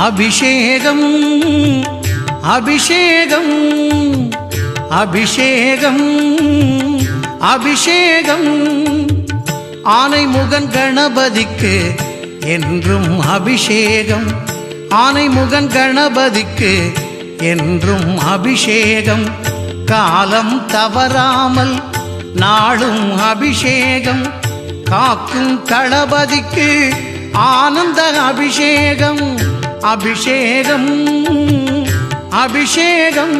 அபிஷேகம் அபிஷேகம் அபிஷேகம் அபிஷேகம் ஆனைமுகன் கணபதிக்கு என்றும் அபிஷேகம் ஆனைமுகன் கணபதிக்கு என்றும் அபிஷேகம் காலம் தவறாமல் நாளும் அபிஷேகம் காக்கும் தளபதிக்கு ஆனந்த அபிஷேகம் அபிஷேகம் அபிஷேகம்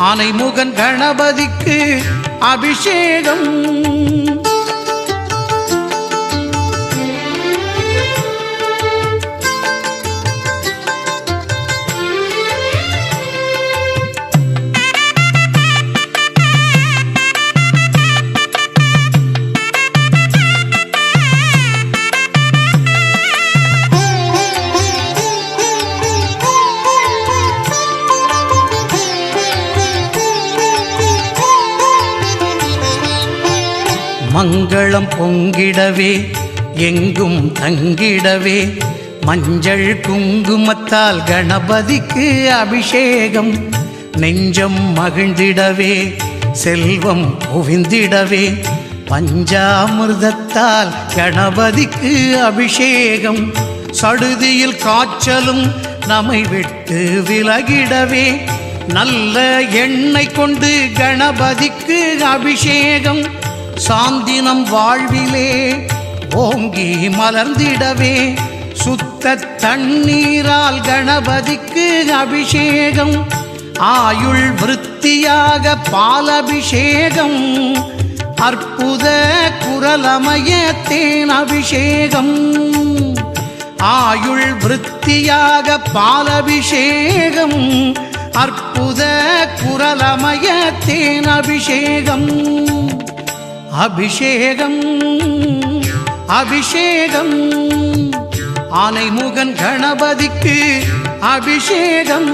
ஆனைமுகன் கணபதிக்கு அபிஷேகம் மங்களம் பொங்கிடவே எங்கும் தங்கிடவே மஞ்சள் குங்குமத்தால் கணபதிக்கு அபிஷேகம் நெஞ்சம் மகிழ்ந்திடவே செல்வம் குவிந்திடவே பஞ்சாமிர்தத்தால் கணபதிக்கு அபிஷேகம் சடுதியில் காய்ச்சலும் நம்மை விட்டு விலகிடவே நல்ல எண்ணெய் கொண்டு கணபதிக்கு அபிஷேகம் சாந்தினம் வாழ்விலே ஓங்கி மலர்ந்திடவே சுத்த தண்ணீரால் கணபதிக்கு அபிஷேகம் ஆயுள் விருத்தியாக பாலபிஷேகம் அற்புத குரலமய தேன் அபிஷேகம் ஆயுள் விருத்தியாக பாலபிஷேகம் அற்புத குரலமய தேன் அபிஷேகம் அபிஷேகம் அபிஷேகம் ஆனைமுகன் கணபதிக்கு அபிஷேகம்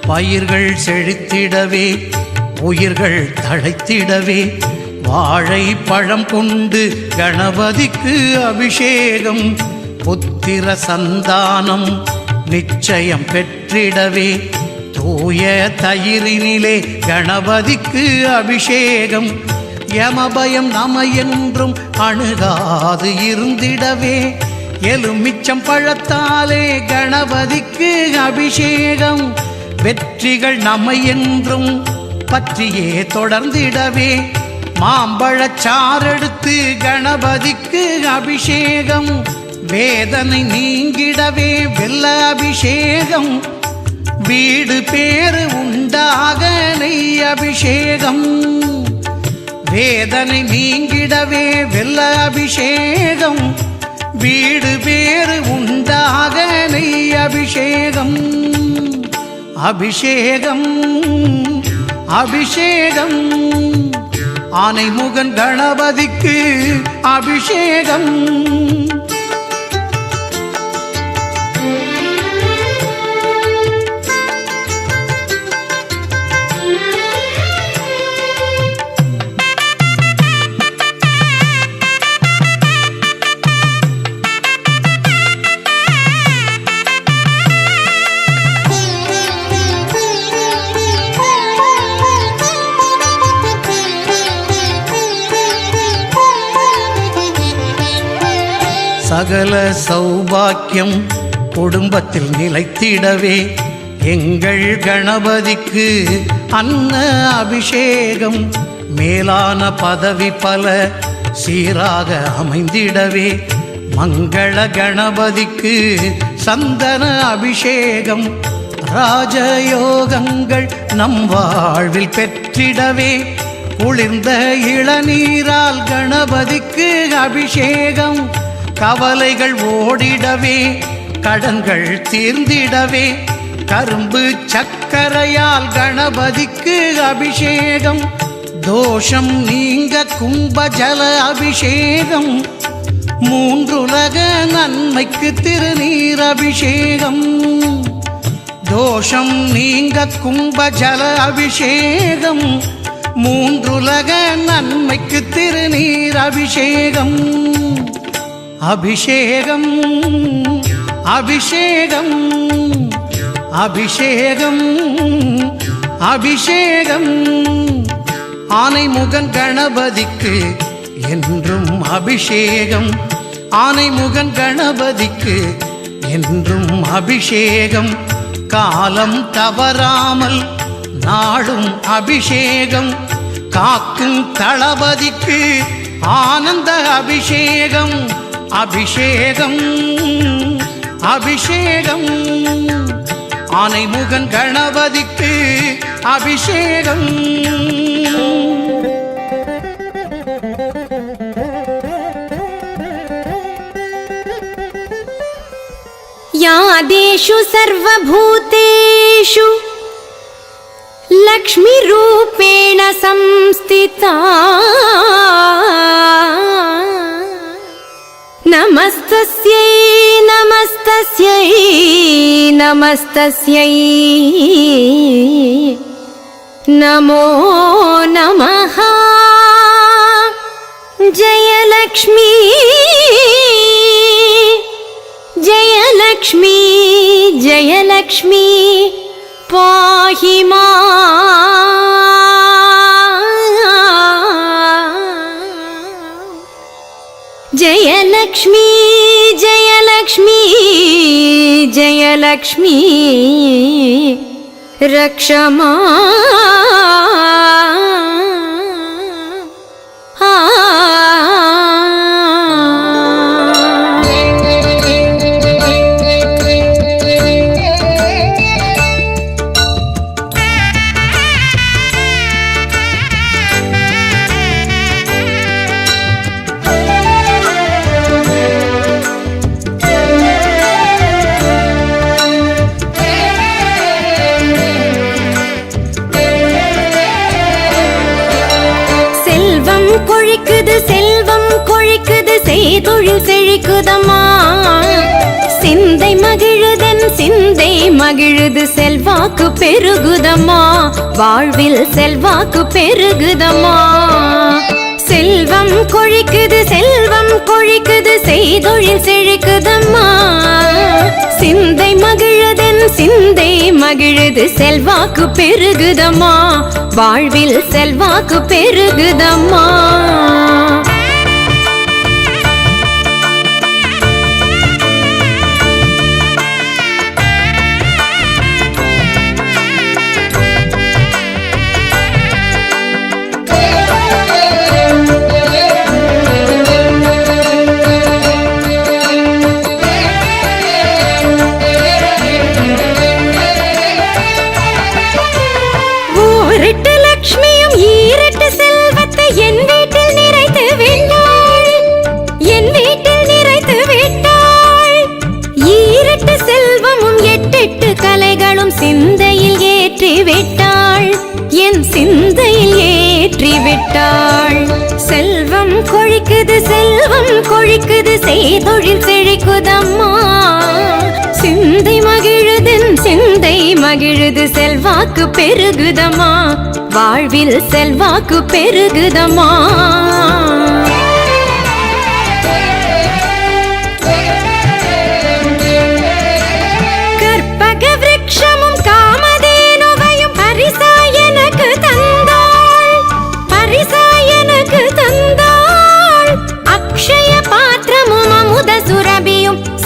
பயிர்கள் செழித்திடவே உயிர்கள் தழைத்திடவே வாழை பழம் கொண்டு கணபதிக்கு அபிஷேகம் புத்திர சந்தானம் நிச்சயம் பெற்றிடவே தூய தயிரினிலே கணபதிக்கு அபிஷேகம் யமபயம் நம என்றும் அணுகாது இருந்திடவே எலுமிச்சம் பழத்தாலே கணபதிக்கு அபிஷேகம் வெற்றிகள் நம்மை என்றும் பற்றியே தொடர்ந்திடவே மாம்பழச்சாரெடுத்து கணபதிக்கு அபிஷேகம் வேதனை நீங்கிடவே வெல்ல அபிஷேகம் வீடு பேறு உண்டாக நெய் அபிஷேகம் வேதனை நீங்கிடவே வெல்ல அபிஷேகம் வீடு பேறு உண்டாக நெய் அபிஷேகம் அபிஷேகம் அபிஷேகம் ஆனைமுகன் கணபதிக்கு அபிஷேகம் சகல சௌபாக்கியம் குடும்பத்தில் நிலைத்திடவே எங்கள் கணபதிக்கு அன்ன அபிஷேகம் மேலான பதவி பல சீராக அமைந்திடவே மங்கள கணபதிக்கு சந்தன அபிஷேகம் ராஜயோகங்கள் நம் வாழ்வில் பெற்றிடவே குளிர்ந்த இளநீரால் கணபதிக்கு அபிஷேகம் கவலைகள் ஓடிடவே கடன்கள் தீர்ந்திடவே கரும்பு சக்கரையால் கணபதிக்கு அபிஷேகம். தோஷம் நீங்க கும்பஜல அபிஷேகம். மூன்றுலக நன்மைக்கு திருநீர் அபிஷேகம். தோஷம் நீங்க கும்பஜல அபிஷேகம். மூன்றுலக நன்மைக்கு திருநீர் அபிஷேகம். அபிஷேகம் அபிஷேகம் அபிஷேகம் அபிஷேகம். ஆனைமுகன் கணபதிக்கு என்றும் அபிஷேகம். ஆனைமுகன் கணபதிக்கு என்றும் அபிஷேகம். காலம் தவறாமல் நாடும் அபிஷேகம். காக்கும் தளபதிக்கு ஆனந்த அபிஷேகம். அபிஷேகம் அபிஷேகம். ஆனைமுகன் கணபதிக்கு அபிஷேகம். यादेषु सर्वभूतेषु लक्ष्मीरूपेण संस्थिता नमस्तस्यै नमस्तस्यै नमस्तस्यै नमो नमः। जयलक्ष्मी जयलक्ष्मी जयलक्ष्मी पाहि माम्। जयलक्ष्मी जयलक्ष्मी जयलक्ष्मी रक्ष செல்வம் கொழிக்குது செய்தொழில் செழிக்குதம்மா. சிந்தை மகிழுதன் சிந்தை மகிழுது செல்வாக்கு பெருகுதம்மா. வாழ்வில் செல்வாக்கு பெருகுதம்மா. செல்வம் கொழிக்குது செய்தொழில் செழிக்குதம்மா. சிந்தை மகிழுதன் சிந்தை மகிழுது செல்வாக்கு பெருகுதம்மா. வாழ்வில் செல்வாக்கு பெருகுதம்மா. சிந்தையில் ஏற்றி விட்டாள் என் சிந்தையில் ஏற்றி விட்டாள். செல்வம் கொழிக்குது செய்தொழில் செழிக்குதம்மா. சிந்தை மகிழுதன் சிந்தை மகிழுது செல்வாக்கு பெருகுதம்மா. வாழ்வில் செல்வாக்கு பெருகுதம்மா.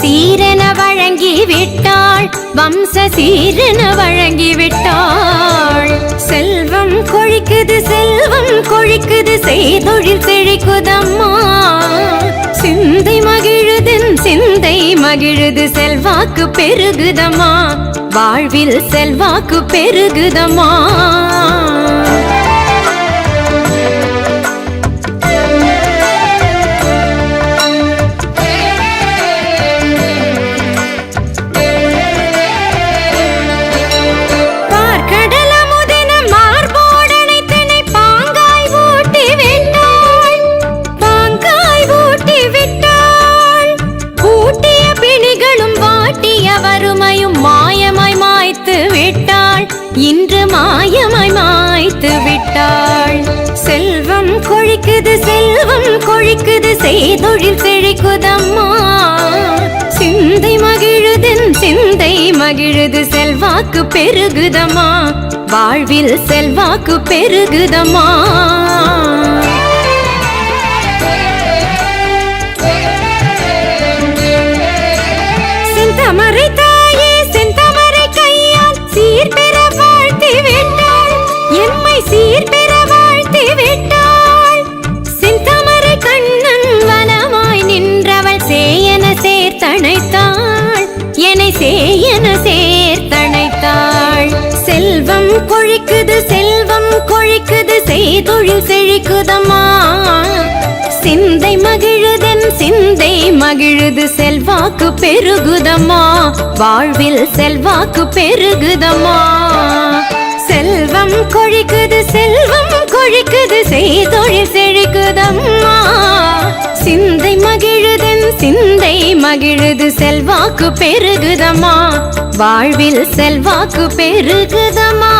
சீரன வழங்கி விட்டாள் வம்ச சீரன வழங்கி விட்டாள். செல்வம் கொழிக்குது செய்தொழில் செழிக்குதம்மா. சிந்தை மகிழுதன் சிந்தை மகிழுது செல்வாக்கு பெருகுதம்மா. வாழ்வில் செல்வாக்கு பெருகுதம்மா. செய்தொழில் செழிக்குதம்மா சிந்தை மகிழுதென் சிந்தை மகிழுது செல்வாக்கு பெருகுதம்மா வாழ்வில் செல்வாக்கு பெருகுதம்மா செந்தமரை தாயே செந்தமரை கையால் சீர்பெற வாழ்த்தி விட்டாள் எம்மை சீர்பெற வாழ்த்தி விட்டாள் செந்தமரை கண்ணன் வனமாய் நின்றவள் சேயன சேர்த்தணைத்தாள் என்னை சேயன சேர்த்தணைத்தாள் செல்வம் கொழிக்குது செய்தொழில் செழிக்குதம்மா சிந்தை மகிழுதென் சிந்தை மகிழுது செல்வாக்கு பெருகுதம்மா வாழ்வில் செல்வாக்கு பெருகுதம்மா செல்வம் கொழிக்குது செய்தொழில் செழிக்குதம்மா சிந்தை மகிழுதென் சிந்தை மகிழுது செல்வாக்கு பெருகுதம்மா வாழ்வில் செல்வாக்கு பெருகுதம்மா